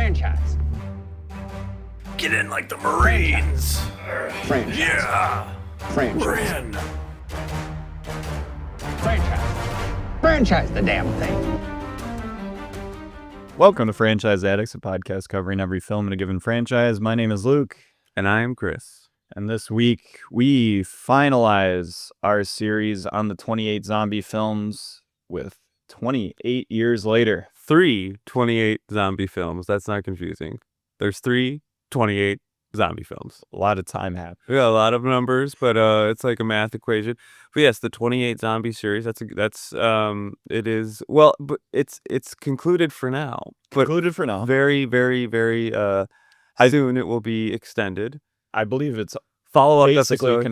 Franchise. Get in like the Marines. Franchise. Yeah. We're Franchise. in. Franchise. Franchise the damn thing. Welcome to Franchise Addicts, a podcast covering every film in a given franchise. My name is Luke. And I am Chris. And this week, we finalize our series on the 28 zombie films with 28 years later. 28 zombie films. That's not confusing. There's 28 zombie films. A lot of time happened. We got a lot of numbers, but it's like a math equation. But yes, the 28 zombie series, it is, well, but it's concluded for now. But Concluded for now. very, very, very soon it will be extended. I believe it's Follow-up basically episode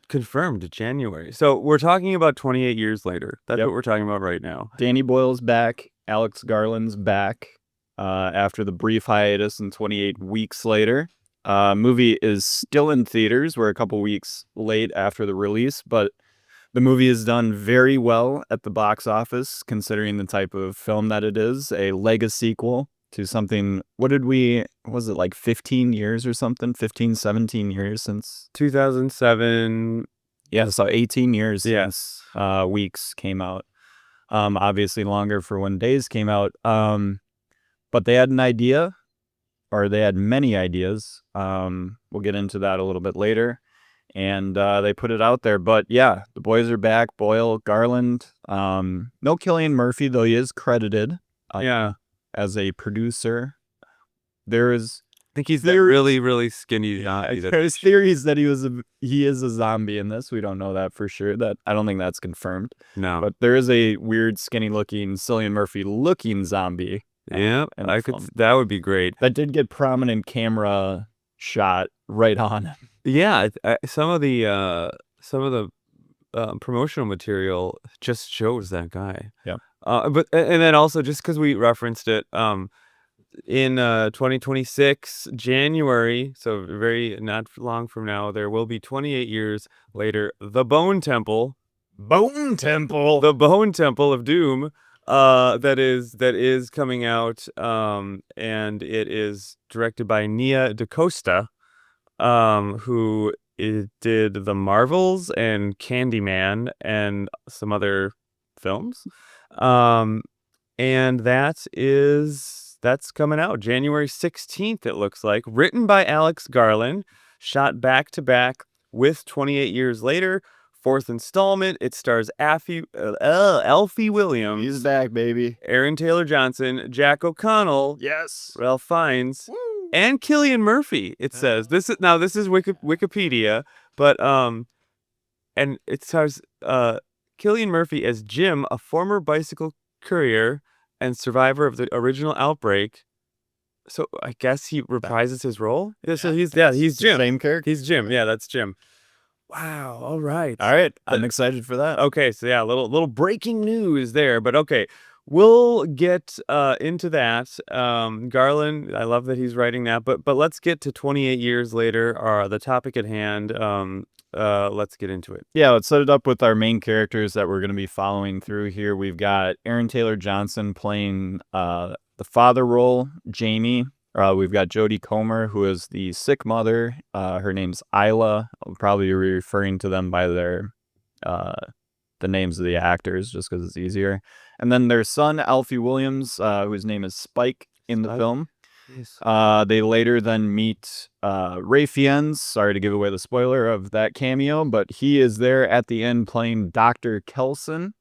confirmed. January. So we're talking about 28 years later. That's Yep. what we're talking about right now. Danny Boyle's back. Alex Garland's back after the brief hiatus and 28 weeks later. Movie is still in theaters. We're a couple weeks late after the release, but the movie is done very well at the box office, considering the type of film that it is, a legacy sequel to something. Was it like 15 years or something? 15, 17 years since? 2007. Yeah, so 18 years Yes. since Weeks came out. Obviously longer for when Days came out. But they had an idea, or they had many ideas. We'll get into that a little bit later. And they put it out there. But yeah, the boys are back. Boyle, Garland. No Cillian Murphy, though he is credited as a producer. I think he's the really, really skinny guy. There's theories that he is a zombie in this. We don't know that for sure. I don't think that's confirmed. No. But there is a weird, skinny-looking, Cillian Murphy-looking zombie. Yeah, in the film. that would be great. That did get prominent camera shot right on him. Yeah, some of the promotional material just shows that guy. Yeah. But then also, just because we referenced it, in 2026 January, so very not long from now, there will be 28 years later, The Bone Temple. The Bone Temple of Doom. That is coming out, and it is directed by Nia DaCosta, who did The Marvels and Candyman and some other films, and that's coming out January 16th. It looks like, written by Alex Garland, shot back to back with 28 years later. Fourth installment. It stars Alfie Williams. He's back, baby. Aaron Taylor Johnson, Jack O'Connell, Yes. Ralph Fiennes, and Cillian Murphy. It says this is Wikipedia, but and it stars Cillian Murphy as Jim, a former bicycle courier and survivor of the original outbreak. So I guess he reprises his role. Yeah, so he's Jim. Same character. He's Jim. Yeah, that's Jim. Wow. All right. All right. I'm excited for that. Okay, so yeah, little breaking news there, but okay, we'll get into that. Garland, I love that he's writing that, but let's get to 28 years later, the topic at hand. Let's get into it. Yeah, let's set it up with our main characters that we're going to be following through here. We've got Aaron Taylor Johnson playing the father role, Jamie. We've got Jodie Comer, who is the sick mother. Her name's Isla. I'll probably be referring to them by the names of the actors just because it's easier. And then their son, Alfie Williams, whose name is Spike in the film. Yes. They later then meet Ralph Fiennes. Sorry to give away the spoiler of that cameo, but he is there at the end playing Dr. Kelson.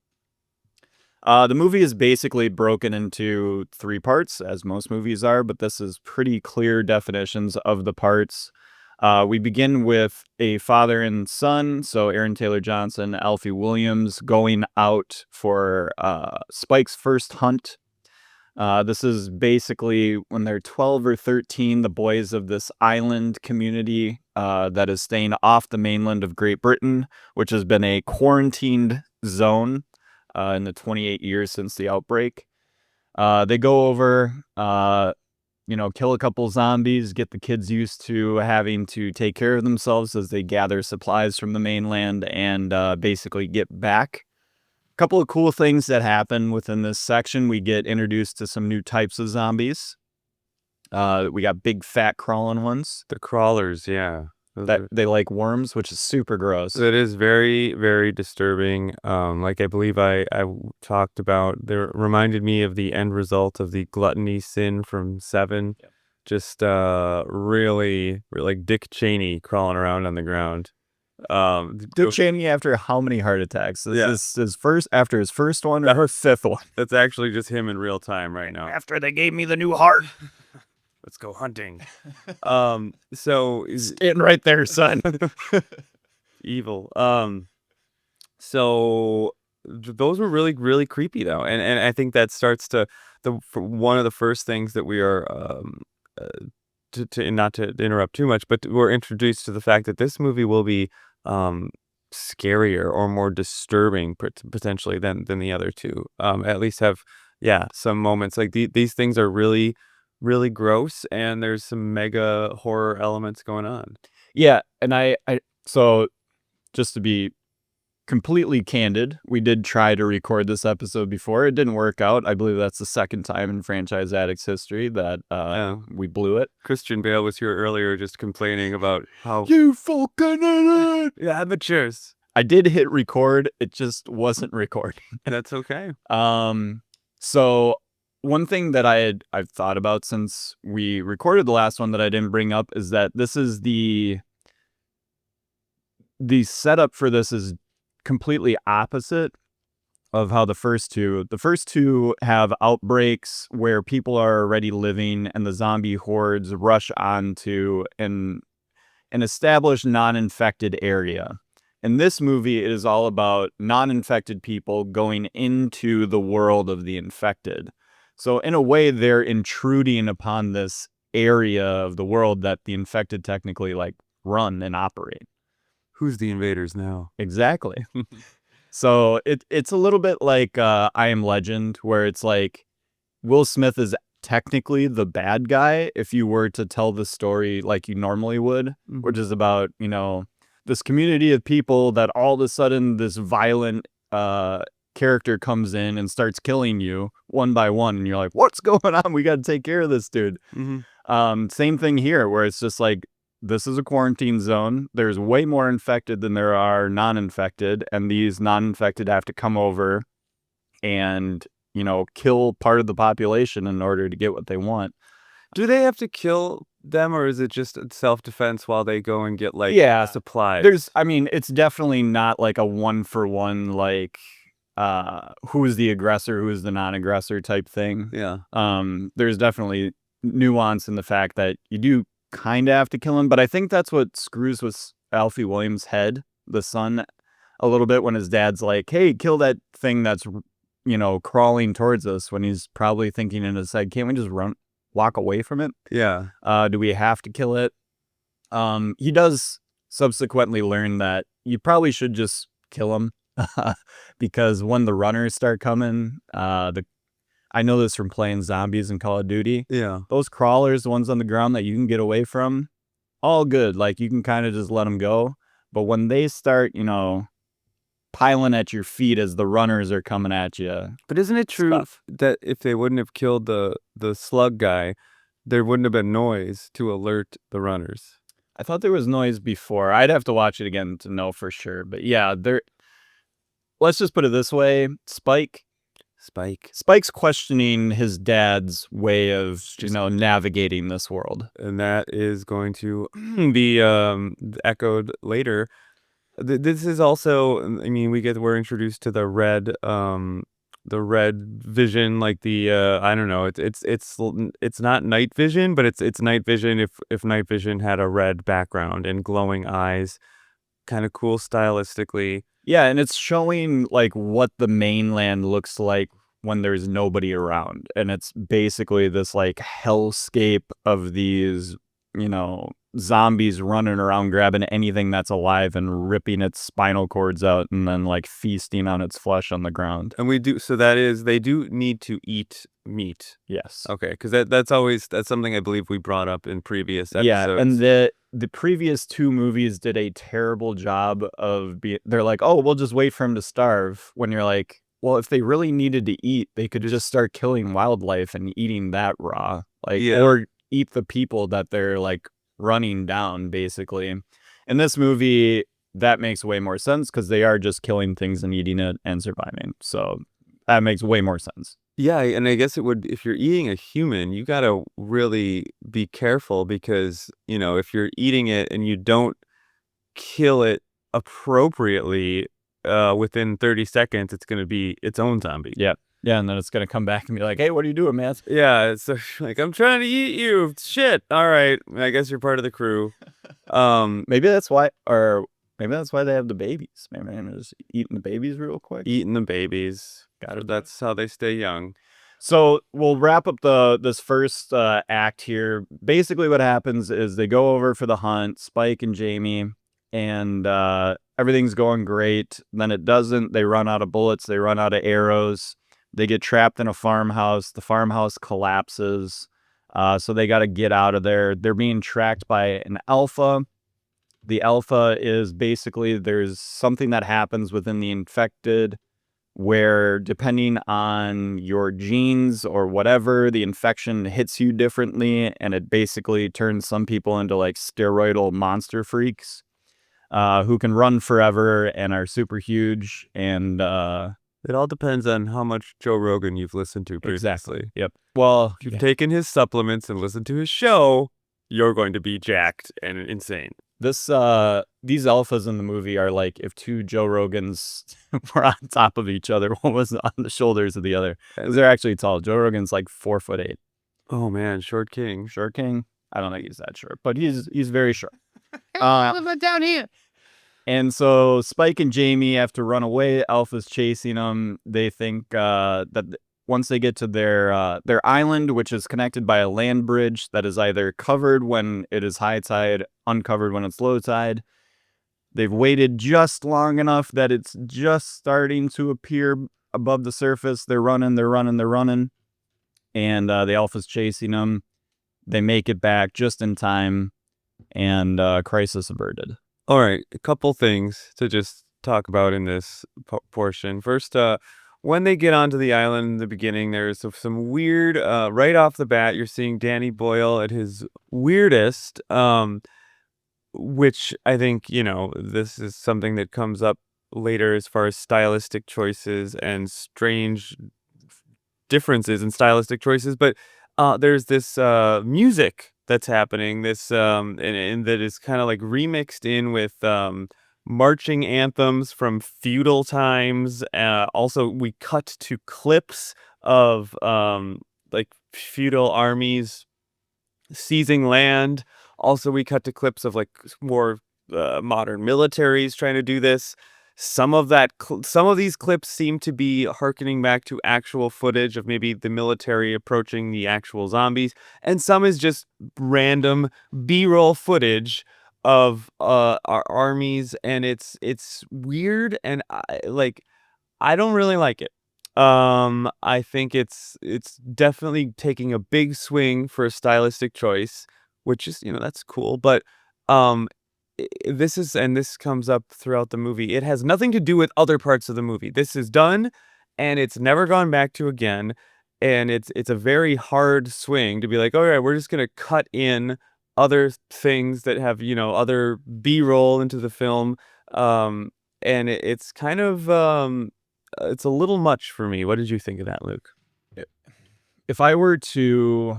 The movie is basically broken into three parts, as most movies are, but this is pretty clear definitions of the parts. We begin with a father and son, so Aaron Taylor Johnson, Alfie Williams, going out for Spike's first hunt. This is basically when they're 12 or 13, the boys of this island community that is staying off the mainland of Great Britain, which has been a quarantined zone in the 28 years since the outbreak. They go over, kill a couple zombies, get the kids used to having to take care of themselves as they gather supplies from the mainland, and basically get back. A couple of cool things that happen within this section. We get introduced to some new types of zombies. We got big fat crawling ones The crawlers, yeah. Those that are- they like worms, which is super gross. That is very, very disturbing. Like I believe I talked about, there reminded me of the end result of the gluttony sin from Seven. Yep. Just really like Dick Cheney crawling around on the ground. Dick Cheney after how many heart attacks? Yeah. This his first after his first one or her fifth one? That's actually just him in real time right now. After they gave me the new heart. Let's go hunting. So Stand right there, son. evil. So those were really, really creepy though, and I think that starts to one of the first things that we are to not to interrupt too much, but we're introduced to the fact that this movie will be scarier or more disturbing potentially than the other two. At least have some moments like these things are really, really gross, and there's some mega horror elements going on. Yeah, and I so just to be completely candid, we did try to record this episode before. It didn't work out. I believe that's the second time in Franchise Addicts history that we blew it. Christian Bale was here earlier just complaining about how You fucking idiot! amateurs. I did hit record. It just wasn't recording. That's okay. So one thing that I've thought about since we recorded the last one that I didn't bring up is that this is the setup for this is completely opposite of how the first two have outbreaks where people are already living and the zombie hordes rush onto an established non-infected area. In this movie, it is all about non-infected people going into the world of the infected. So in a way, they're intruding upon this area of the world that the infected technically like run and operate. Who's the invaders now? Exactly. So it's a little bit like I Am Legend, where it's like Will Smith is technically the bad guy if you were to tell the story like you normally would, which is about, you know, this community of people that all of a sudden this violent character comes in and starts killing you one by one, and you're like, what's going on? We got to take care of this dude. Same thing here, where it's just like, this is a quarantine zone. There's way more infected than there are non-infected, and these non-infected have to come over and, you know, kill part of the population in order to get what they want. Do they have to kill them, or is it just self-defense while they go and get like supplies? It's definitely not like a one-for-one, like who is the aggressor, who is the non-aggressor type thing. Yeah. There's definitely nuance in the fact that you do kind of have to kill him, but I think that's what screws with Alfie Williams' head, the son, a little bit when his dad's like, hey, kill that thing that's, you know, crawling towards us, when he's probably thinking in his head, can't we just walk away from it? Yeah. Do we have to kill it? He does subsequently learn that you probably should just kill him because when the runners start coming, I know this from playing zombies in Call of Duty. Yeah. Those crawlers, the ones on the ground that you can get away from, all good. Like, you can kind of just let them go. But when they start, you know, piling at your feet as the runners are coming at you. But isn't it true that if they wouldn't have killed the slug guy, there wouldn't have been noise to alert the runners? I thought there was noise before. I'd have to watch it again to know for sure. But yeah, let's just put it this way. Spike's questioning his dad's way of, you know, navigating this world. And that is going to be echoed later. This is also, I mean, we're introduced to the red vision, like the I don't know, it's not night vision, but it's night vision if night vision had a red background and glowing eyes. Kind of cool stylistically. Yeah, and it's showing like what the mainland looks like when there's nobody around. And it's basically this like hellscape of these, you know, zombies running around grabbing anything that's alive and ripping its spinal cords out and then like feasting on its flesh on the ground. And they do need to eat meat. Yes. Okay, because that's something I believe we brought up in previous episodes. Yeah, and the previous two movies did a terrible job of they're like, oh, we'll just wait for him to starve, when you're like, well, if they really needed to eat, they could just start killing wildlife and eating that raw, like, or eat the people that they're like running down, basically. In this movie, that makes way more sense because they are just killing things and eating it and surviving. So that makes way more sense. Yeah, and I guess it would, if you're eating a human, you gotta really be careful because, if you're eating it and you don't kill it appropriately, within 30 seconds, it's gonna be its own zombie. Yeah. Yeah, and then it's gonna come back and be like, "Hey, what are you doing, man?" Yeah, it's like, I'm trying to eat you. Shit. All right. I guess you're part of the crew. Maybe that's why they have the babies. Maybe they're just eating the babies real quick. Eating the babies. That's how they stay young. So we'll wrap up this first act here. Basically, what happens is they go over for the hunt, Spike and Jamie, and everything's going great. Then it doesn't. They run out of bullets. They run out of arrows. They get trapped in a farmhouse. The farmhouse collapses. So they got to get out of there. They're being tracked by an alpha. The alpha is basically there's something that happens within the infected where depending on your genes or whatever, the infection hits you differently, and it basically turns some people into like steroidal monster freaks who can run forever and are super huge. And it all depends on how much Joe Rogan you've listened to previously. Exactly. Yep. Well, if you've taken his supplements and listened to his show, you're going to be jacked and insane. These alphas in the movie are like if two Joe Rogans were on top of each other, one was on the shoulders of the other. They're actually tall. Joe Rogan's like 4'8". Oh man, short king. Short king. I don't think he's that short, but he's very short. Down here. And so Spike and Jamie have to run away. Alpha's chasing them. They think that once they get to their island, which is connected by a land bridge that is either covered when it is high tide, uncovered when it's low tide, they've waited just long enough that it's just starting to appear above the surface. They're running. And the Alpha's chasing them. They make it back just in time, and crisis averted. All right, a couple things to just talk about in this portion. First, when they get onto the island in the beginning, there's some weird, right off the bat, you're seeing Danny Boyle at his weirdest, which I think, this is something that comes up later as far as stylistic choices and strange differences in stylistic choices. But there's this music that's happening, this and that is kind of like remixed in with marching anthems from feudal times. Also, we cut to clips of like feudal armies seizing land. Also, we cut to clips of like more modern militaries trying to do this. Some of these clips seem to be hearkening back to actual footage of maybe the military approaching the actual zombies, and some is just random B-roll footage of our armies, and it's weird, and I don't really like it. I think it's definitely taking a big swing for a stylistic choice, which is, that's cool, but this comes up throughout the movie. It has nothing to do with other parts of the movie. This is done, and it's never gone back to again. And it's a very hard swing to be like, all right, we're just gonna cut in other things that have other B-roll into the film, and it's kind of it's a little much for me. What did you think of that, Luke? If I were to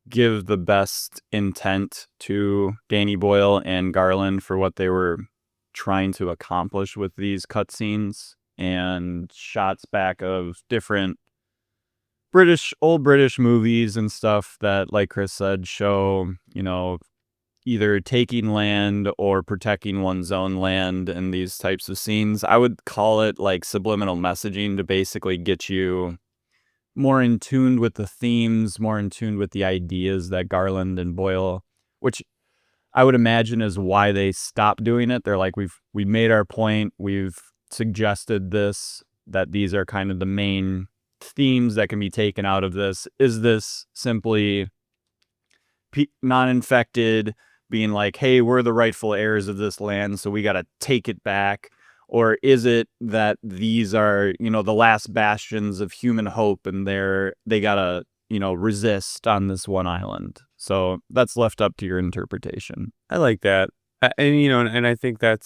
give the best intent to Danny Boyle and Garland for what they were trying to accomplish with these cutscenes and shots back of different old British movies and stuff that, like Chris said, show, either taking land or protecting one's own land and these types of scenes. I would call it like subliminal messaging to basically get you more in tune with the themes, more in tune with the ideas that Garland and Boyle, which I would imagine is why they stopped doing it. They're like, we made our point. We've suggested this, that these are kind of the main themes that can be taken out of this. Is this simply non-infected being like, hey, we're the rightful heirs of this land, so we got to take it back? Or is it that these are, the last bastions of human hope, and they gotta resist on this one island. So that's left up to your interpretation. I like that. And I think I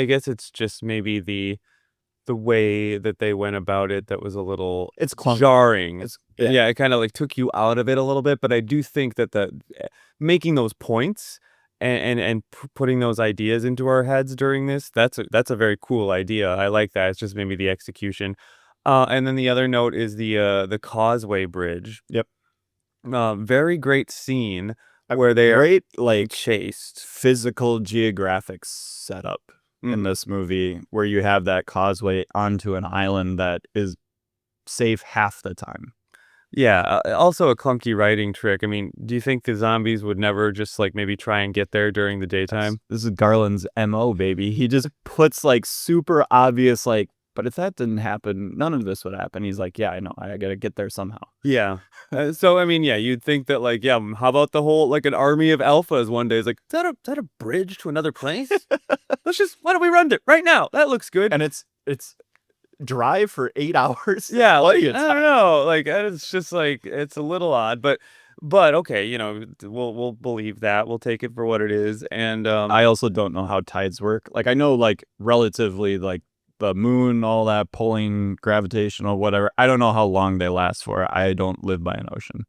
guess it's just maybe the way that they went about it that was a little It's clunky. jarring. Yeah. It kind of like took you out of it a little bit, but I do think that making those points and putting those ideas into our heads during this, that's a very cool idea. I like that. It's just maybe the execution. And then the other note is the Causeway Bridge. Yep. Very great scene where they Great, are chased. physical geographic setup in this movie, where you have that causeway onto an island that is safe half the time. Yeah, also a clunky writing trick. I mean, do you think the zombies would never just like maybe try and get there during the daytime? This is Garland's MO, baby. He just puts like super obvious, like, but if that didn't happen, none of this would happen. He's like, yeah, I know, I gotta get there somehow. Yeah. So I mean, yeah, you'd think that like, yeah, how about the whole like an army of alphas one day is like, is that a bridge to another place? Why don't we run it right now? That looks good. And it's drive for 8 hours. Yeah, like, Plenty I of don't time. know, like it's just like it's a little odd, but okay, we'll believe that. We'll take it for what it is. And I also don't know how tides work. Like, I know like relatively like the moon, all that pulling, gravitational, whatever. I don't know how long they last for. I don't live by an ocean.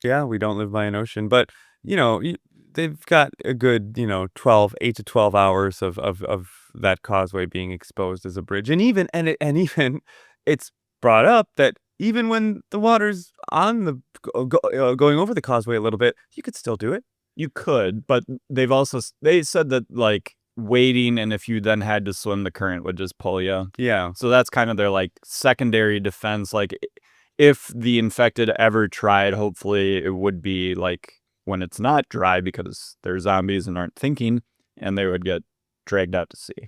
yeah, we don't live by an ocean, but they've got a good 8 to 12 hours of that causeway being exposed as a bridge, and even it's brought up that even when the water's on the going over the causeway a little bit, you could still do it. You could, but they said that like waiting, and if you then had to swim, the current would just pull you. Yeah. So that's kind of their like secondary defense. Like, if the infected ever tried, hopefully it would be like when it's not dry, because they're zombies and aren't thinking, and they would get dragged out to sea.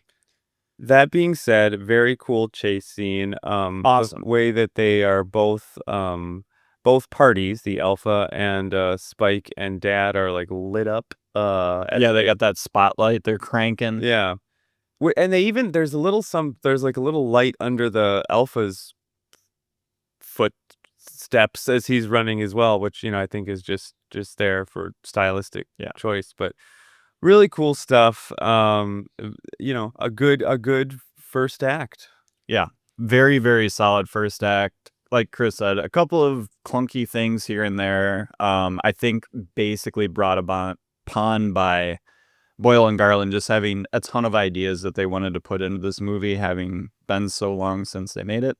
That being said, very cool chase scene. Awesome. The way that they are both parties, the Alpha and Spike and Dad, are like lit up. Yeah, they got that spotlight they're cranking. Yeah. And there's like a little light under the Alpha's footsteps as he's running as well, which I think is just there for stylistic choice, but really cool stuff. A good first act. Yeah, very, very solid first act. Like Chris said, a couple of clunky things here and there. I think basically brought upon by Boyle and Garland just having a ton of ideas that they wanted to put into this movie, having been so long since they made it.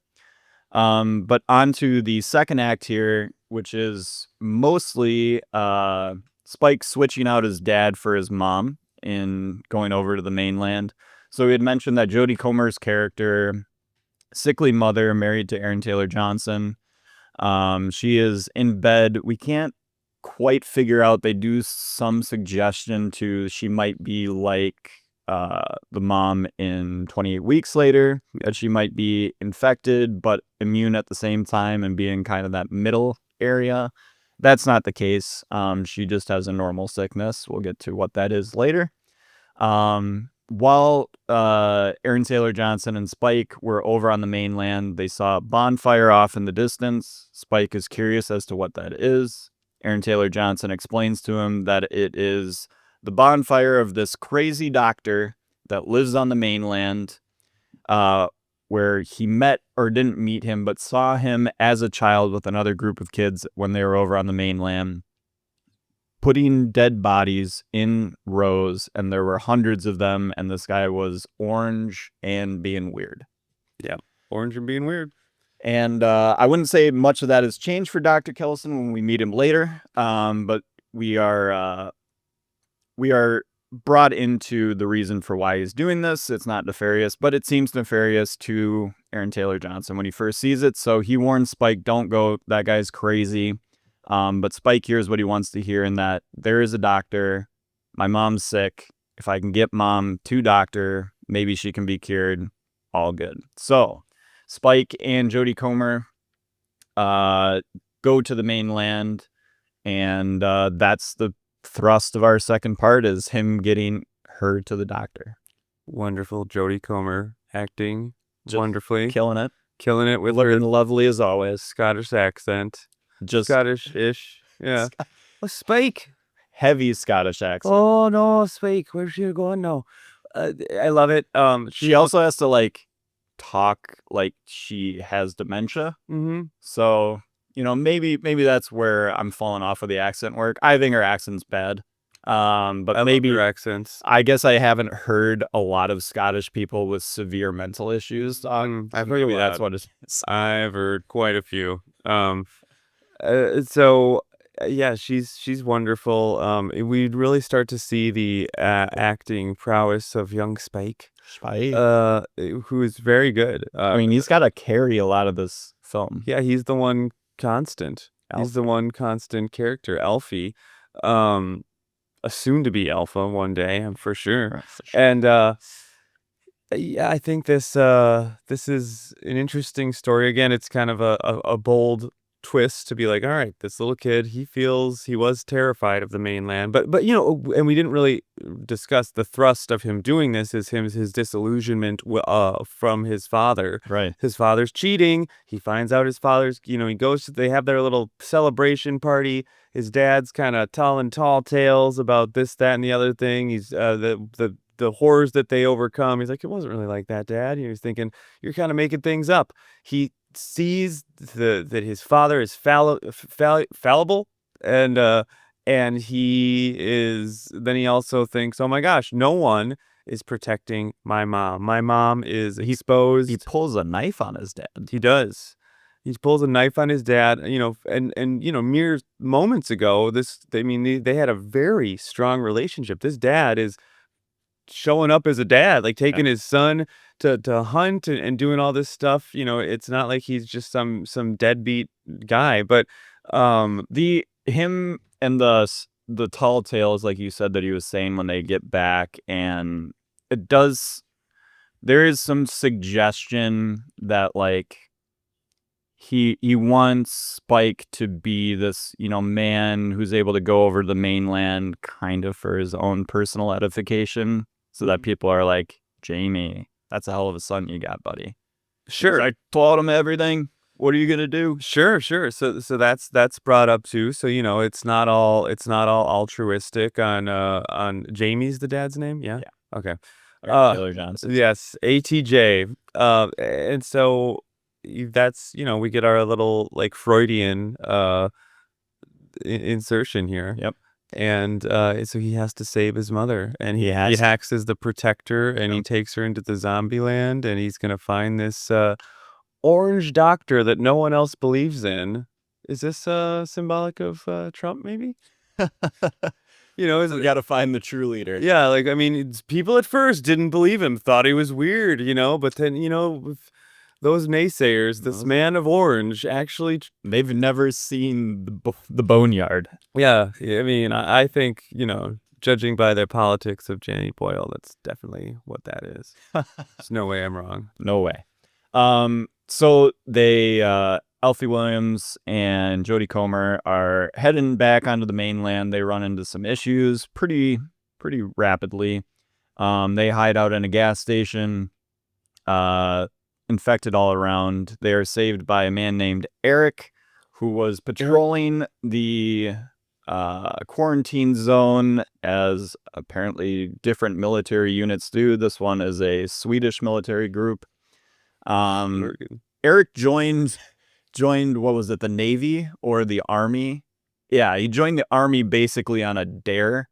But on to the second act here, which is mostly Spike switching out his dad for his mom in going over to the mainland. So we had mentioned that Jodie Comer's character, sickly mother, married to Aaron Taylor Johnson. She is in bed. We can't quite figure out. They do some suggestion to she might be like the mom in 28 Weeks Later, that she might be infected but immune at the same time and be in kind of that middle area. That's not the case. She just has a normal sickness. We'll get to what that is later. While Aaron Taylor Johnson and Spike were over on the mainland, they saw a bonfire off in the distance. Spike is curious as to what that is. Aaron Taylor Johnson explains to him that it is the bonfire of this crazy doctor that lives on the mainland, where he met, or didn't meet him, but saw him as a child with another group of kids when they were over on the mainland, putting dead bodies in rows, and there were hundreds of them, and this guy was orange and being weird. Yeah, orange and being weird. And I wouldn't say much of that has changed for Dr. Kelson when we meet him later, but we are brought into the reason for why he's doing this. It's not nefarious, but it seems nefarious to Aaron Taylor Johnson when he first sees it. So he warns Spike, don't go, that guy's crazy. But Spike hears what he wants to hear, in that there is a doctor. My mom's sick. If I can get mom to doctor, maybe she can be cured. All good. So Spike and Jodie Comer go to the mainland, and that's the thrust of our second part, is him getting her to the doctor. Wonderful. Jodie Comer acting Just wonderfully. Killing it With looking her lovely as always. Scottish accent. just Scottish-ish. Yeah. Oh, Spike. heavy Scottish accent. Oh no, Spike. Where's she going now? I love it. She also has to like talk like she has dementia. Mm-hmm. So, maybe that's where I'm falling off with the accent work. I think her accent's bad. But I maybe love her accents. I guess I haven't heard a lot of Scottish people with severe mental issues. I've heard Maybe a that's lot. what it is. I've heard quite a few. Yeah, she's wonderful. We'd really start to see the acting prowess of young Spike, who is very good. I mean, he's got to carry a lot of this film. Yeah, he's the one constant. He's the one constant character, Alfie. A soon-to-be alpha one day, I'm for sure. Right, for sure. And yeah, I think this is an interesting story. Again, it's kind of a bold twist to be like, all right, this little kid, he was terrified of the mainland, but and we didn't really discuss the thrust of him doing this is his disillusionment from his father. Right. His father's cheating. He finds out his father's, he goes they have their little celebration party. His dad's kind of telling tall tales about this, that, and the other thing. He's the horrors that they overcome. He's like, it wasn't really like that, Dad. He's thinking, you're kind of making things up. He sees that his father is fallible, and he also thinks, oh my gosh, no one is protecting my mom. My mom is exposed. He pulls a knife on his dad. He does. He pulls a knife on his dad, and mere moments ago, they had a very strong relationship. This dad is showing up as a dad, like taking his son to hunt and doing all this stuff. It's not like he's just some deadbeat guy, but him and the tall tales, like you said, that he was saying when they get back, and there is some suggestion that like he wants Spike to be this, man who's able to go over to the mainland kind of for his own personal edification, so that people are like, Jamie, that's a hell of a son you got, buddy. Sure. I taught him everything. What are you gonna do? Sure. So that's brought up too. So it's not all altruistic on Jamie's the dad's name. Yeah. Okay. Taylor Johnson. Yes, ATJ. And so that's we get our little like Freudian insertion here. Yep. And so he has to save his mother, and he acts as the protector, and he takes her into the zombie land, and he's gonna find this orange doctor that no one else believes in. Is this symbolic of Trump, maybe? You got to find the true leader. Yeah, like people at first didn't believe him, thought he was weird, but then with those naysayers, this man of orange actually they've never seen the boneyard. Yeah, I think judging by their politics of Jenny Boyle, that's definitely what that is. There's no way I'm wrong. No way. So they Alfie Williams and Jodie Comer are heading back onto the mainland. They run into some issues pretty rapidly. They hide out in a gas station, infected all around. They are saved by a man named Eric, who was patrolling the quarantine zone, as apparently different military units do. This one is a Swedish military group. Eric joined what was it, the Navy or the Army? Yeah, he joined the Army basically on a dare,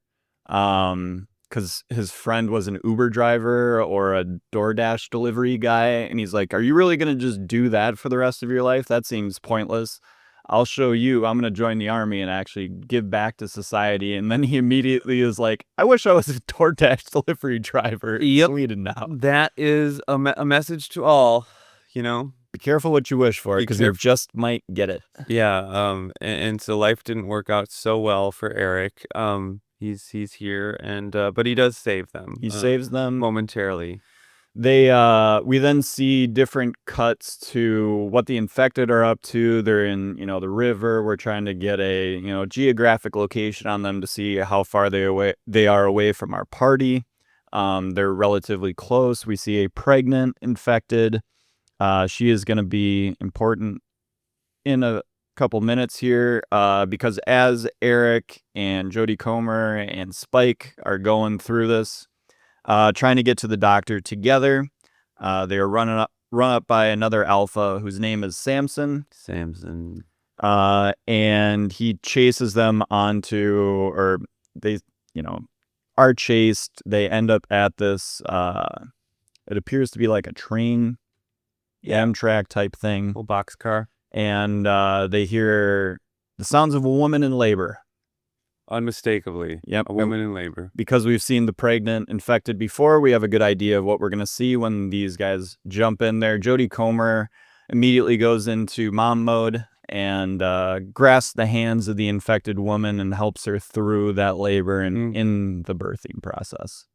because his friend was an Uber driver or a DoorDash delivery guy, and he's like, are you really gonna just do that for the rest of your life? That seems pointless. I'll show you. I'm gonna join the Army and actually give back to society. And then he immediately is like, I wish I was a DoorDash delivery driver in Sweden now. That is a message to all, Be careful what you wish for, because you just might get it. Yeah. And so life didn't work out so well for Eric. He's here, and but he does save them. He saves them momentarily. We then see different cuts to what the infected are up to. They're in, the river. We're trying to get a, geographic location on them to see how far they are away from our party. They're relatively close. We see a pregnant infected. She is going to be important in couple minutes here because as Eric and Jodie Comer and Spike are going through this, trying to get to the doctor together, they are run up by another alpha whose name is Samson. And he chases them onto, or they, are chased. They end up at this, it appears to be like a train, Amtrak type thing. Little boxcar. And they hear the sounds of a woman in labor. Unmistakably. Yep. A woman in labor. Because we've seen the pregnant infected before, we have a good idea of what we're going to see when these guys jump in there. Jodie Comer immediately goes into mom mode and grasps the hands of the infected woman and helps her through that labor and in the birthing process.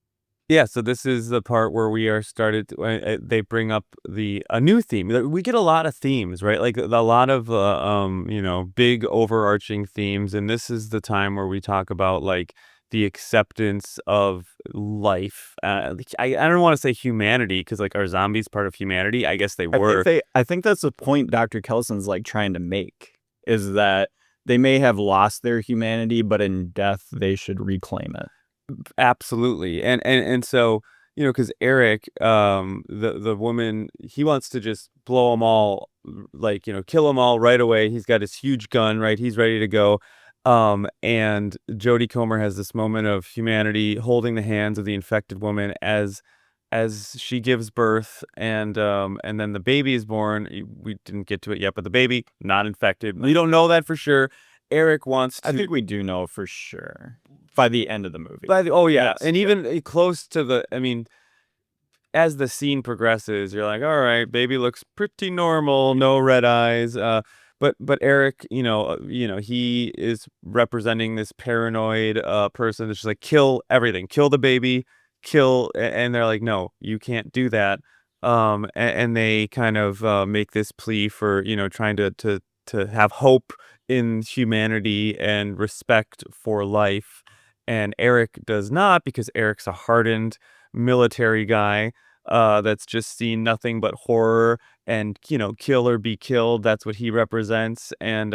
Yeah, so this is the part where we are started. They bring up a new theme. We get a lot of themes, right? Like a lot of big overarching themes, and this is the time where we talk about like the acceptance of life. I don't want to say humanity because like are zombies part of humanity? I guess they were. I think that's the point Dr. Kelson's like trying to make, is that they may have lost their humanity, but in death they should reclaim it. Absolutely. And so, because Eric, the woman, he wants to just blow them all, like, kill them all right away. He's got his huge gun, right? He's ready to go. And Jodie Comer has this moment of humanity holding the hands of the infected woman as she gives birth, and then the baby is born. We didn't get to it yet, but the baby not infected. We don't know that for sure. Eric wants to. I think we do know for sure by the end of the movie. Yes. And even close to as the scene progresses, you're like, all right, baby looks pretty normal, no red eyes. But Eric, he is representing this paranoid person that's just like, kill everything, kill the baby, and they're like, no, you can't do that. And they kind of make this plea for trying to have hope in humanity and respect for life. And Eric does not, because Eric's a hardened military guy that's just seen nothing but horror and, kill or be killed. That's what he represents. And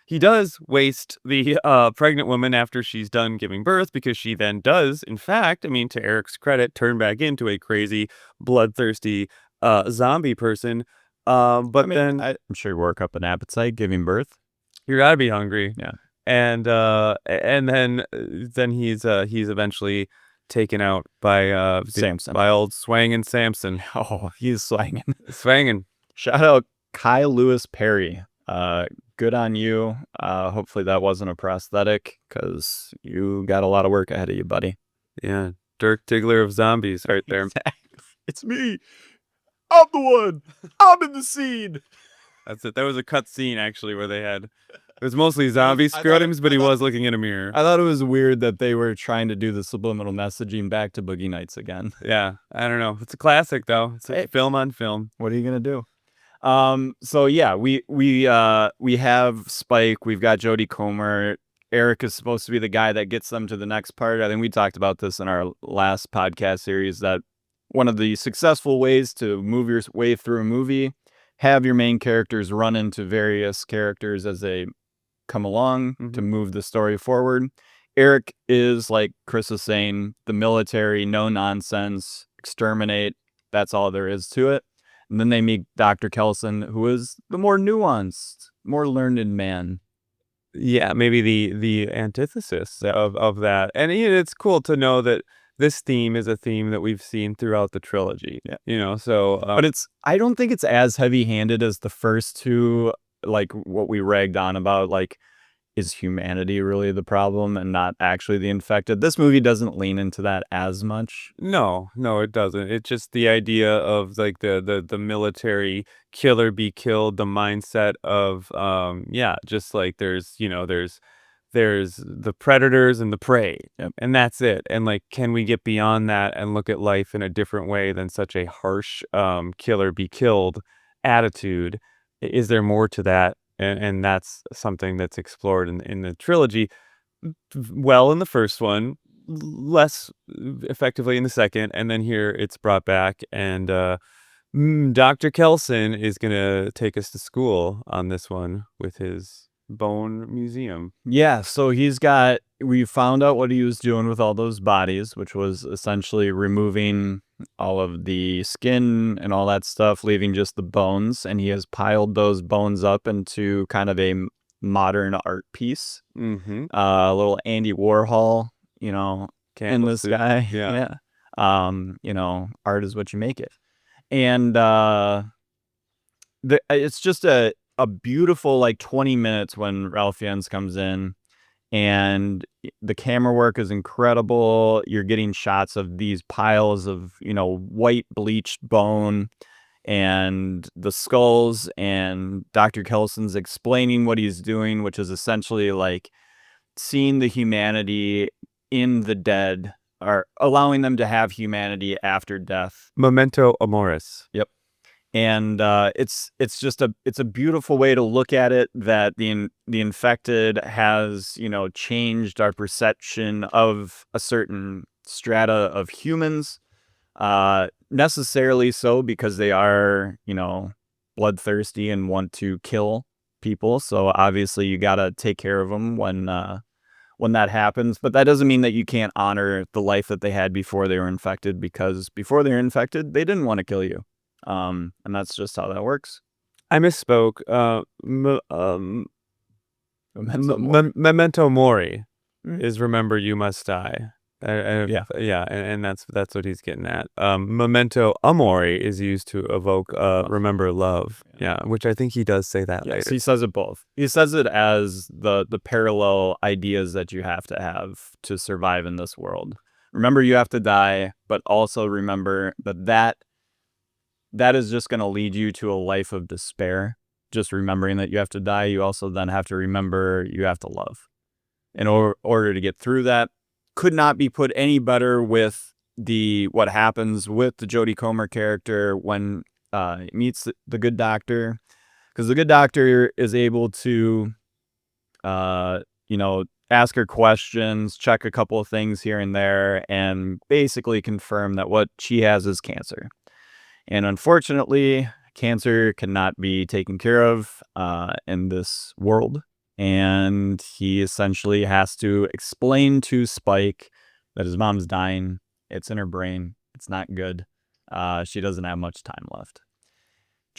he does waste the pregnant woman after she's done giving birth, because she then does, in fact, to Eric's credit, turn back into a crazy, bloodthirsty zombie person. Then I'm sure you work up an appetite giving birth. You gotta be hungry. Yeah. And then he's eventually taken out by Samson. by old swangin' Samson. Oh, he's swanging. Swangin'. Shout out Kai Lewis Perry. Good on you. Hopefully that wasn't a prosthetic, because you got a lot of work ahead of you, buddy. Yeah, Dirk Diggler of zombies right there. Exactly. It's me. I'm the one. I'm in the scene. That's it. That was a cut scene, actually, where they had... It was mostly zombie scrotums, but he was looking in a mirror. I thought it was weird that they were trying to do the subliminal messaging back to Boogie Nights again. Yeah, I don't know. It's a classic, though. It's a film on film. What are you gonna do? So yeah, we have Spike. We've got Jodie Comer. Eric is supposed to be the guy that gets them to the next part. I think we talked about this in our last podcast series, that one of the successful ways to move your way through a movie, have your main characters run into various characters as they come along to move the story forward. Eric is, like Chris is saying, the military, no nonsense, exterminate. That's all there is to it. And then they meet Dr. Kelson, who is the more nuanced, more learned man. Yeah, maybe the antithesis of that. And it's cool to know that this theme is a theme that we've seen throughout the trilogy. Yeah. So but I don't think it's as heavy-handed as the first two, like what we ragged on about, like, is humanity really the problem and not actually the infected? This movie doesn't lean into that as much. No, it doesn't. It's just the idea of like the military killer be killed, the mindset of just like there's the predators and the prey. Yep. And that's it. And like, can we get beyond that and look at life in a different way than such a harsh killer be killed attitude? Is there more to that? And that's something that's explored in the trilogy well in the first one, less effectively in the second, and then here it's brought back. And Dr. Kelson is going to take us to school on this one with his bone museum. Yeah, so we found out what he was doing with all those bodies, which was essentially removing all of the skin and all that stuff, leaving just the bones, and he has piled those bones up into kind of a modern art piece. Mm-hmm. A little Andy Warhol, in this guy. Yeah. Art is what you make it. And it's just a beautiful 20 minutes when Ralph Fiennes comes in, and the camera work is incredible. You're getting shots of these piles of white bleached bone and the skulls, and Dr. Kelson's explaining what he's doing, which is essentially seeing the humanity in the dead, or allowing them to have humanity after death. Memento Amoris. Yep. And it's just a beautiful way to look at it, that the infected has changed our perception of a certain strata of humans, necessarily so because they are bloodthirsty and want to kill people. So obviously you got to take care of them when that happens, but that doesn't mean that you can't honor the life that they had before they were infected, because before they were infected they didn't want to kill you. And that's just how that works. I misspoke. Memento Mori is remember you must die. And that's what he's getting at. Memento Amori is used to evoke remember love. Yeah, which I think he does say that later. He says it both. He says it as the parallel ideas that you have to survive in this world. Remember you have to die, but also remember that is just going to lead you to a life of despair. Just remembering that you have to die, you also then have to remember you have to love. In order to get through that, could not be put any better with what happens with the Jodie Comer character when he meets the good doctor, because the good doctor is able to ask her questions, check a couple of things here and there, and basically confirm that what she has is cancer. And unfortunately, cancer cannot be taken care of in this world. And he essentially has to explain to Spike that his mom's dying. It's in her brain. It's not good. She doesn't have much time left.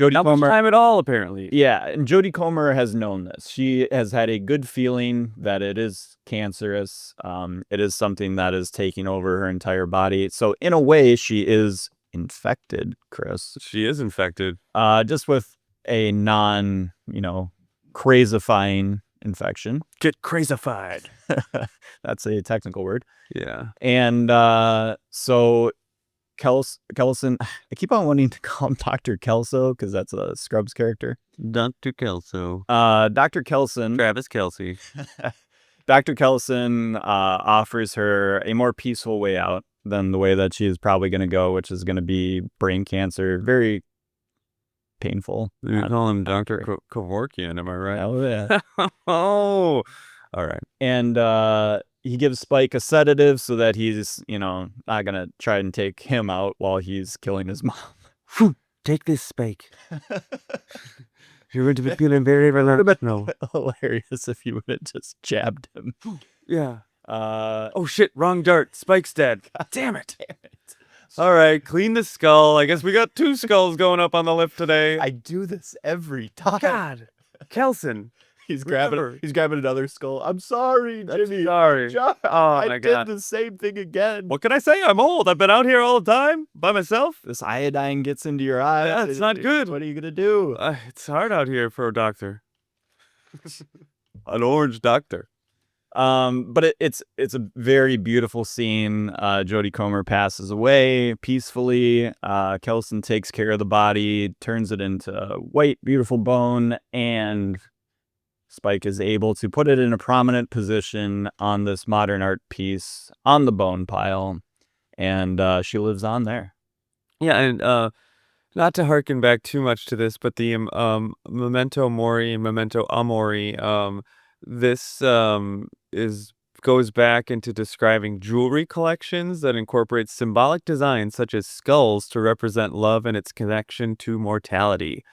Not much time at all, apparently. Yeah, and Jodie Comer has known this. She has had a good feeling that it is cancerous. It is something that is taking over her entire body. So in a way, she is infected, Chris. She is infected. Just with a non, crazifying infection. Get crazified. That's a technical word. Yeah. And so Kelson, I keep on wanting to call him Dr. Kelso because that's a Scrubs character. Dr. Kelso. Dr. Kelson. Travis Kelce. Dr. Kelson offers her a more peaceful way out than the way that she is probably going to go, which is going to be brain cancer. Very painful. You call him Dr. Kevorkian, am I right? Oh, yeah. Oh, all right. And he gives Spike a sedative so that he's, not going to try and take him out while he's killing his mom. Take this, Spike. You're going to be feeling very relaxed. No. Hilarious if you would have just jabbed him. Yeah. Oh shit, wrong dart. Spike's dead. Damn it. All right, clean the skull. I guess we got 2 skulls going up on the lift today. I do this every time. God. Kelson. He's grabbing another skull. I'm sorry, Jimmy. Sorry. I did the same thing again. What can I say? I'm old. I've been out here all the time by myself. This iodine gets into your eyes. Yeah, it's not good. What are you going to do? It's hard out here for a doctor. An orange doctor. But it's a very beautiful scene. Jodie Comer passes away peacefully. Kelson takes care of the body, turns it into white, beautiful bone, and Spike is able to put it in a prominent position on this modern art piece on the bone pile, and she lives on there. Yeah, and not to harken back too much to this, but the Memento Mori and Memento Amori, this goes back into describing jewelry collections that incorporate symbolic designs such as skulls to represent love and its connection to mortality.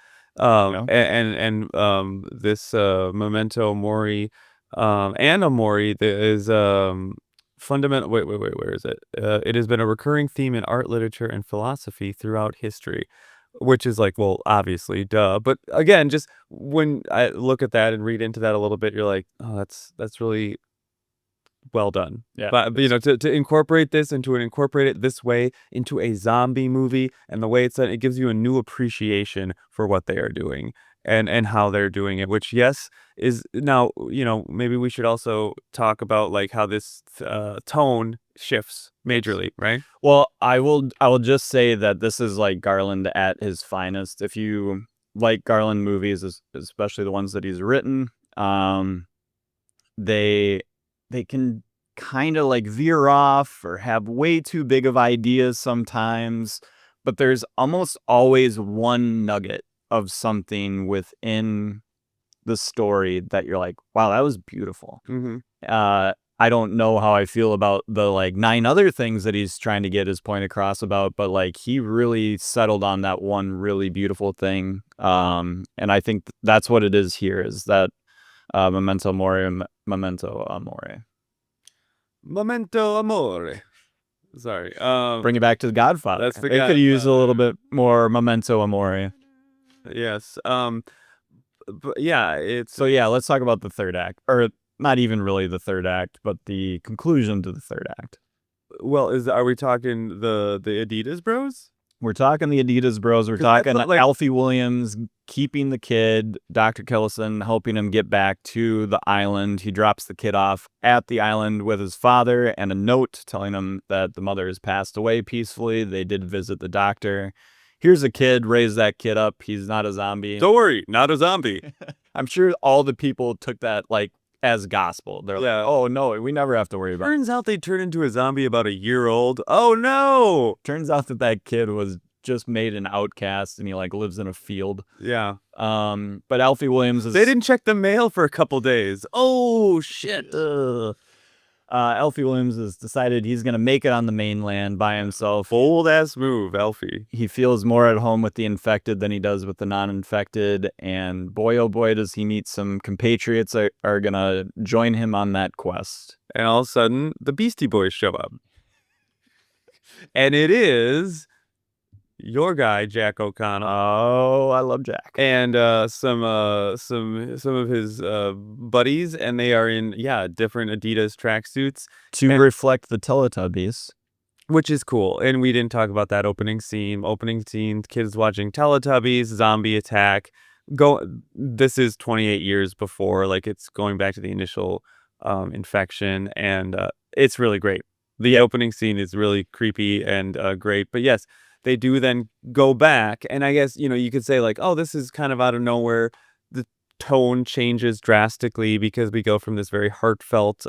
This Memento Mori, Anna Mori is fundamental. Wait, where is it? It has been a recurring theme in art, literature, and philosophy throughout history, which is like, well, obviously, duh. But again, just when I look at that and read into that a little bit, you're like, oh, that's really well done. Yeah. But to incorporate this and to incorporate it this way into a zombie movie and the way it's done, it gives you a new appreciation for what they are doing and how they're doing it, which yes is now, maybe we should also talk about like how this tone shifts majorly, right? Well, I will just say that this is like Garland at his finest. If you like Garland movies, especially the ones that he's written, they can kind of like veer off or have way too big of ideas sometimes, but there's almost always one nugget of something within the story that you're like, wow, that was beautiful. Mm-hmm. I don't know how I feel about the like 9 other things that he's trying to get his point across about, but like he really settled on that one really beautiful thing. And I think that's what it is here, is that Memento Mori, Memento Amore. Memento Amore. Sorry. Bring it back to the Godfather. That's the It could use a little bit more Memento Amore. Yes. But yeah, it's So yeah, let's talk about the third act, or not even really the third act, but the conclusion to the third act. well, are we talking the Adidas Bros? We're talking the Adidas Bros. We're 'Cause I talking thought, like- Alfie Williams keeping the kid, Dr. Kellison helping him get back to the island. He drops the kid off at the island with his father and a note telling him that the mother has passed away peacefully. They did visit the doctor. Here's a kid, raise that kid up. He's not a zombie. Don't worry, not a zombie. I'm sure all the people took that like as gospel. They're Yeah. like, oh no, we never have to worry about it. Turns out they turned into a zombie about a year old. Oh no! Turns out that kid was just made an outcast and he like lives in a field. Yeah. But Alfie Williams is... They didn't check the mail for a couple days. Oh shit. Alfie Williams has decided he's going to make it on the mainland by himself. Bold ass move, Alfie. He feels more at home with the infected than he does with the non-infected. And boy, oh boy, does he meet some compatriots that are going to join him on that quest. And all of a sudden, the Beastie Boys show up. And it is your guy, Jack O'Connell. Oh, I love Jack. And some of his buddies, and they are in different Adidas tracksuits To reflect the Teletubbies. which is cool. And we didn't talk about that opening scene. Kids watching Teletubbies, zombie attack. This is 28 years before, like it's going back to the initial infection, and it's really great. The opening scene is really creepy and great. But yes, they do then go back, and I guess, you could say like, oh, this is kind of out of nowhere. The tone changes drastically because we go from this very heartfelt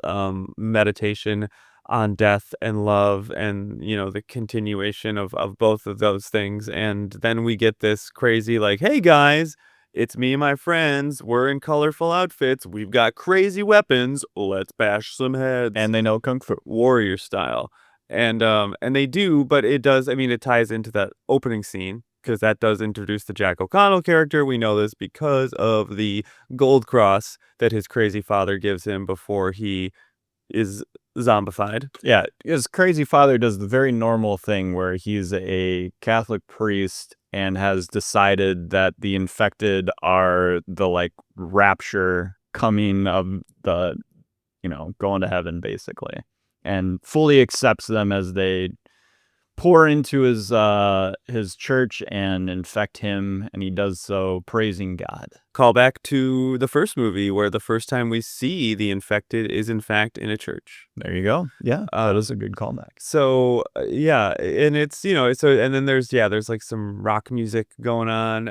meditation on death and love and, the continuation of both of those things. And then we get this crazy like, hey guys, it's me and my friends. We're in colorful outfits. We've got crazy weapons. Let's bash some heads. And they know Kung Fu. Warrior style. And they do, but it does, it ties into that opening scene because that does introduce the Jack O'Connell character. We know this because of the gold cross that his crazy father gives him before he is zombified. Yeah, his crazy father does the very normal thing where he's a Catholic priest and has decided that the infected are the like rapture coming of the, going to heaven basically, and fully accepts them as they pour into his church and infect him, and he does so praising God. Call back to the first movie where the first time we see the infected is in fact in a church. There you go. Yeah, that is a good callback. So and it's so, and then there's like some rock music going on.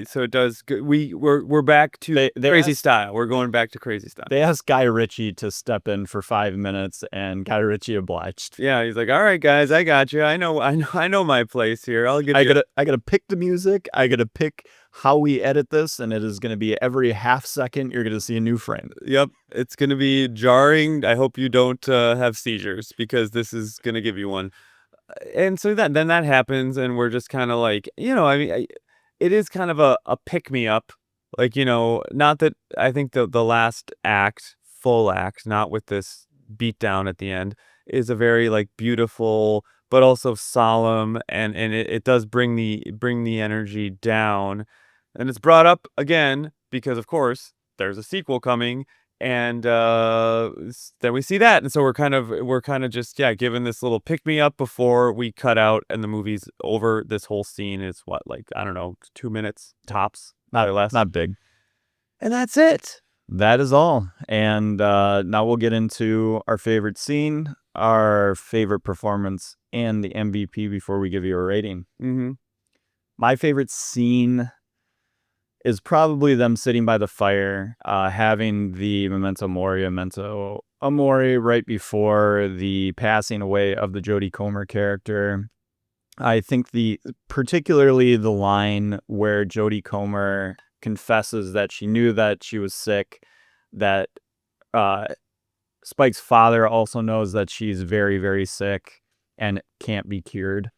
So it does. We're back to crazy style. We're going back to crazy style. They asked Guy Ritchie to step in for 5 minutes, and Guy Ritchie obliged. Yeah, he's like, all right, guys, I got you. I know my place here. I gotta pick the music. I gotta pick how we edit this, and it is going to be every half second you're going to see a new frame. Yep, it's going to be jarring. I hope you don't have seizures because this is going to give you one. And so then that happens, and we're just kind of like, it is kind of a pick-me-up. Like, not that I think the last act, full act, not with this beatdown at the end, is a very like beautiful but also solemn, and it does bring the energy down. And it's brought up again because, of course, there's a sequel coming, and then we see that, and so we're kind of just given this little pick me up before we cut out, and the movie's over. This whole scene is what, like, I don't know, 2 minutes tops, not less, Not big. and that's it. That is all. And now we'll get into our favorite scene, our favorite performance, and the MVP before we give you a rating. Mm-hmm. My favorite scene is probably them sitting by the fire, having the memento mori right before the passing away of the Jodie Comer character. I think particularly the line where Jodie Comer confesses that she knew that she was sick, that Spike's father also knows that she's very, very sick and can't be cured.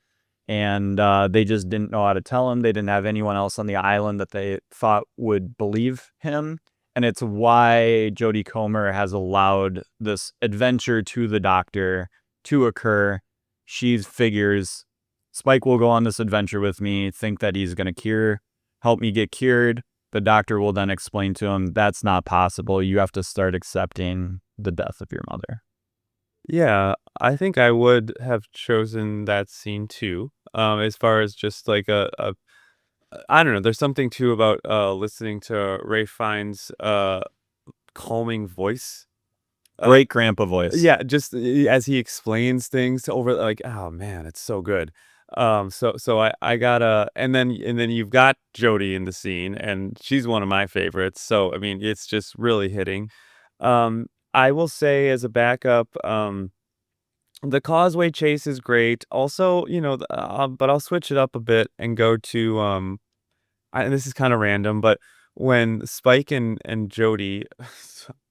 And they just didn't know how to tell him. They didn't have anyone else on the island that they thought would believe him. And it's why Jodie Comer has allowed this adventure to the doctor to occur. She figures Spike will go on this adventure with me, think that he's going to help me get cured. The doctor will then explain to him, that's not possible. You have to start accepting the death of your mother. Yeah, I think I would have chosen that scene too. As far as just like I don't know, there's something too about listening to Ralph Fiennes' calming voice. Great grandpa voice. Yeah, just as he explains things over, like, oh man, it's so good. So I gotta, and then you've got Jodie in the scene, and she's one of my favorites. So I mean, it's just really hitting. I will say as a backup, the Causeway chase is great. Also, but I'll switch it up a bit and go to and this is kind of random, but when Spike and Jodie,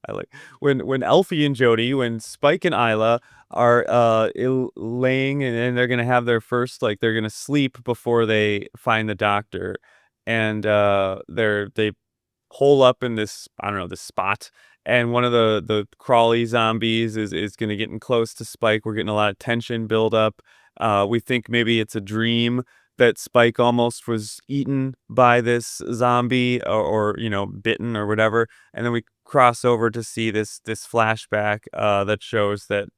I like when Alfie and Jodie, when Spike and Isla are laying, and they're gonna have their first, like, they're gonna sleep before they find the doctor, and they hole up in this, I don't know, this spot, and one of the crawly zombies is gonna get in close to Spike. We're getting a lot of tension build up. We think maybe it's a dream that Spike almost was eaten by this zombie, or bitten or whatever, and then we cross over to see this flashback that shows that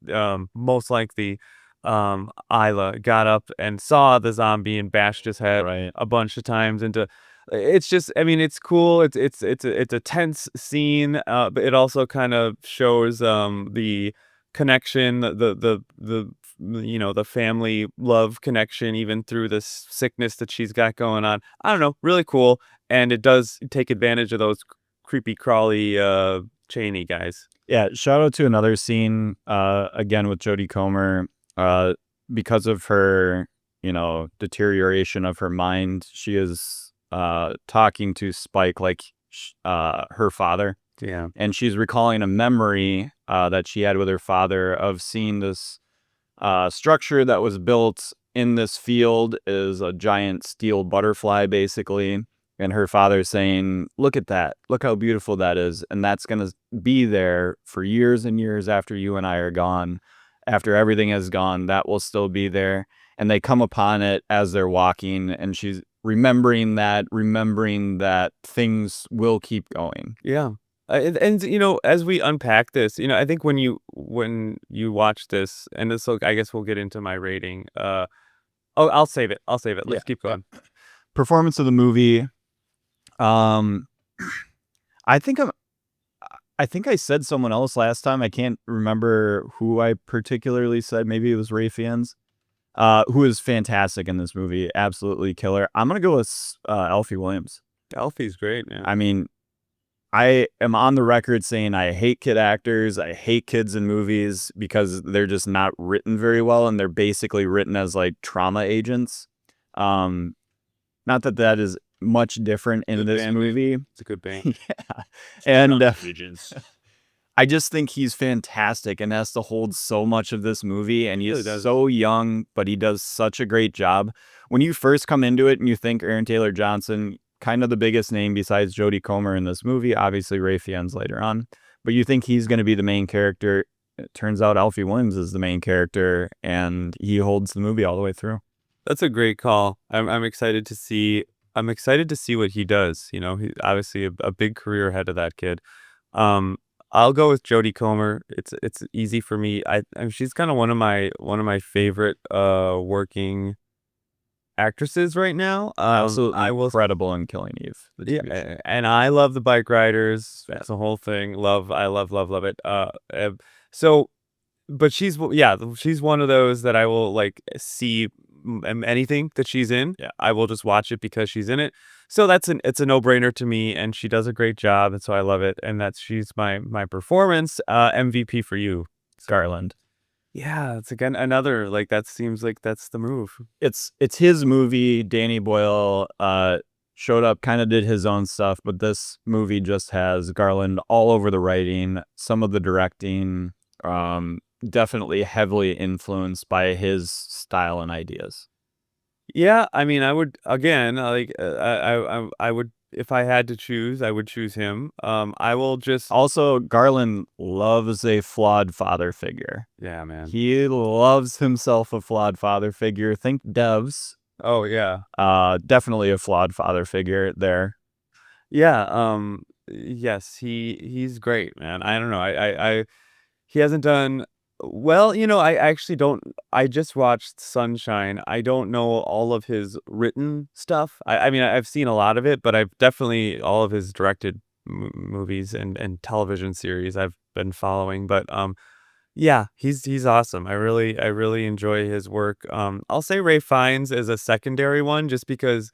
most likely Isla got up and saw the zombie and bashed his head Right. a bunch of times into. It's just, I mean, it's cool. It's a tense scene, but it also kind of shows the connection, the family love connection, even through this sickness that she's got going on. I don't know, really cool, and it does take advantage of those creepy crawly Cheney guys. Yeah, shout out to another scene again with Jodie Comer, because of her deterioration of her mind. She is talking to Spike like her father. Yeah. And she's recalling a memory that she had with her father of seeing this structure that was built in this field, is a giant steel butterfly, basically. And her father saying, look at that. Look how beautiful that is. And that's going to be there for years and years after you and I are gone. After everything is gone, that will still be there. And they come upon it as they're walking, and she's remembering that things will keep going. Yeah. And as we unpack this, I think when you watch this, and this will, I guess we'll get into my rating. I'll save it. Let's keep going. Performance of the movie. I think I said someone else last time. I can't remember who I particularly said. Maybe it was Ralph Fiennes, who is fantastic in this movie. Absolutely killer. I'm going to go with Alfie Williams. Alfie's great, man. I mean, I am on the record saying I hate kid actors. I hate kids in movies because they're just not written very well, and they're basically written as like trauma agents. Not that is much different in this movie. It's a good band. Yeah. And I just think he's fantastic and has to hold so much of this movie, and really he's does. so young, but he does such a great job. When you first come into it and you think Aaron Taylor Johnson, kind of the biggest name besides Jodie Comer in this movie, obviously Ralph Fiennes later on, but you think he's going to be the main character. It turns out Alfie Williams is the main character, and he holds the movie all the way through. That's a great call. I'm excited to see. I'm excited to see what he does. You know, he's obviously a big career ahead of that kid. I'll go with Jodie Comer. It's easy for me. She's kind of one of my favorite working actresses right now. Absolutely I will. incredible in Killing Eve. the TV show. Yeah, and I love the bike riders. That's the whole thing. I love it. So, but she's one of those that I will like see anything that she's in. Yeah. I will just watch it because she's in it. So it's a no-brainer to me, and she does a great job, and so I love it. And she's my performance MVP for you, Garland. Yeah, it's again another like that seems like that's the move. It's his movie. Danny Boyle showed up, kind of did his own stuff, but this movie just has Garland all over the writing, some of the directing, definitely heavily influenced by his style and ideas. Yeah, I mean, I would again like I would if I had to choose, I would choose him. I will just Also, Garland loves a flawed father figure. yeah, man. He loves himself a flawed father figure. Think Devs. Oh yeah, Definitely a flawed father figure there. yeah. Yes, he's great, man. I don't know. He hasn't done well. You know, I actually don't. I just watched Sunshine. I don't know all of his written stuff. I mean, I've seen a lot of it, but I've definitely all of his directed movies and television series I've been following. But yeah, he's awesome. I really enjoy his work. I'll say Ralph Fiennes is a secondary one just because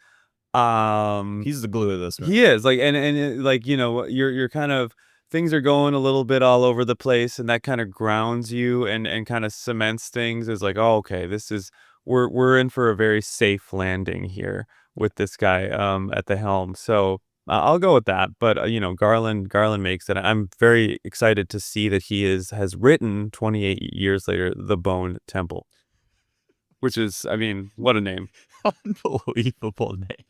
He's the glue of this one. he is like and like you know you're kind of things are going a little bit all over the place, and that kind of grounds you and kind of cements things as like, oh, okay, this is we're in for a very safe landing here with this guy at the helm. So I'll go with that. But you know, Garland makes it. I'm very excited to see that he has written 28 years later The Bone Temple, which is, I mean, what a name. Unbelievable name.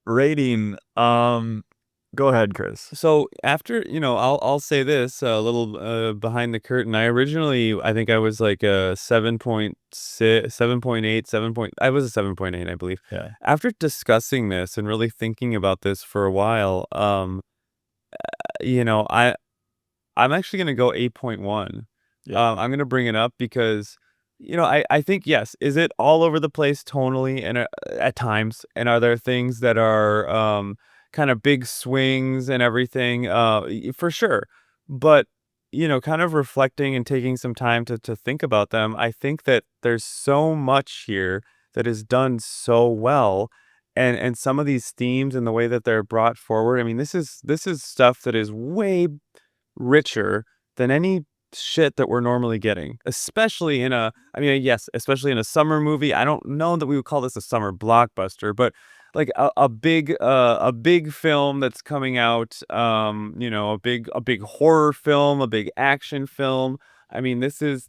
Rating. Go ahead, Chris. So after, you know, I'll say this a little behind the curtain. I think I was like a 7.6, 7.8, 7 point. I was a 7.8, I believe. Yeah. After discussing this and really thinking about this for a while, you know, I'm actually gonna go 8.1. Yeah. I'm gonna bring it up because, you know, I think yes. Is it all over the place tonally and at times? And are there things that are kind of big swings and everything? For sure. But you know, kind of reflecting and taking some time to think about them, I think that there's so much here that is done so well. And some of these themes and the way that they're brought forward, I mean, this is stuff that is way richer than any shit that we're normally getting, especially in especially in a summer movie. I don't know that we would call this a summer blockbuster, but like a big film that's coming out, you know, a big horror film, a big action film. I mean, this is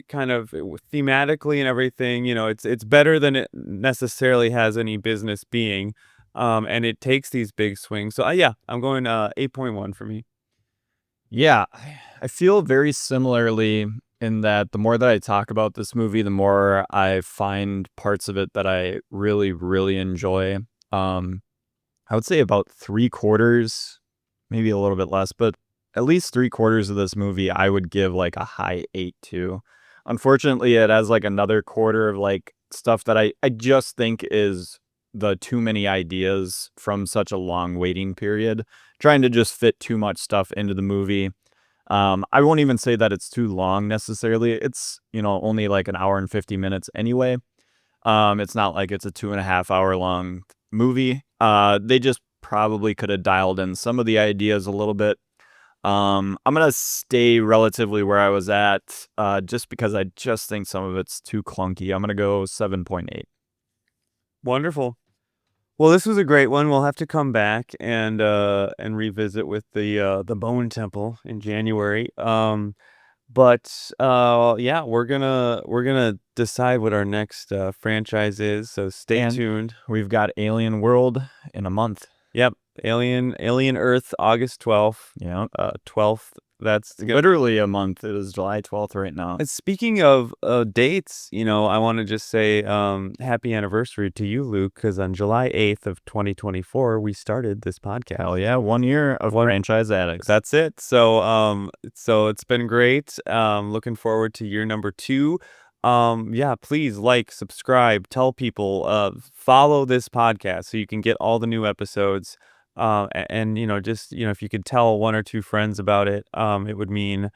kind of thematically and everything, you know, it's better than it necessarily has any business being. And it takes these big swings. So yeah, I'm going 8.1 for me. Yeah, I feel very similarly in that the more that I talk about this movie, the more I find parts of it that I really, really enjoy. I would say about 3/4, maybe a little bit less, but at least 3/4 of this movie I would give like a high 8 to. Unfortunately, it has like another quarter of like stuff that I just think is the too many ideas from such a long waiting period, trying to just fit too much stuff into the movie. I won't even say that it's too long necessarily. It's, you know, only like an hour and 50 minutes anyway. It's not like it's a 2.5 hour long movie. They just probably could have dialed in some of the ideas a little bit. I'm gonna stay relatively where I was at, just because I just think some of it's too clunky. I'm gonna go 7.8. Wonderful. Well, this was a great one. We'll have to come back and revisit with the Bone Temple in January. But yeah, we're gonna decide what our next franchise is. So stay tuned. We've got Alien World in a month. Yep, Alien Earth, August 12th. Yeah, 12th. That's literally a month. It is July 12th right now. And speaking of dates, I want to just say happy anniversary to you, Luke, because on July 8th of 2024, we started this podcast. Hell yeah, 1 year of Franchise Addicts. That's it. So it's been great. Looking forward to year number 2. Yeah, please like, subscribe, tell people, follow this podcast so you can get all the new episodes. And if you could tell 1 or 2 friends about it, it would mean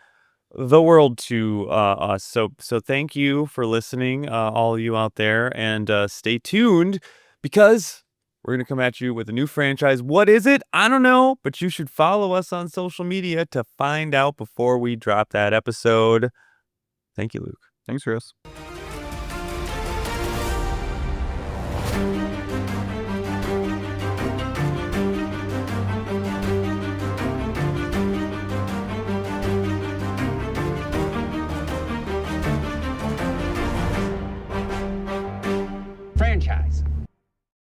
the world to us. So thank you for listening, all of you out there, and stay tuned because we're gonna come at you with a new franchise. What is it? I don't know, but you should follow us on social media to find out before we drop that episode. Thank you, Luke. Thanks, Chris. Franchise.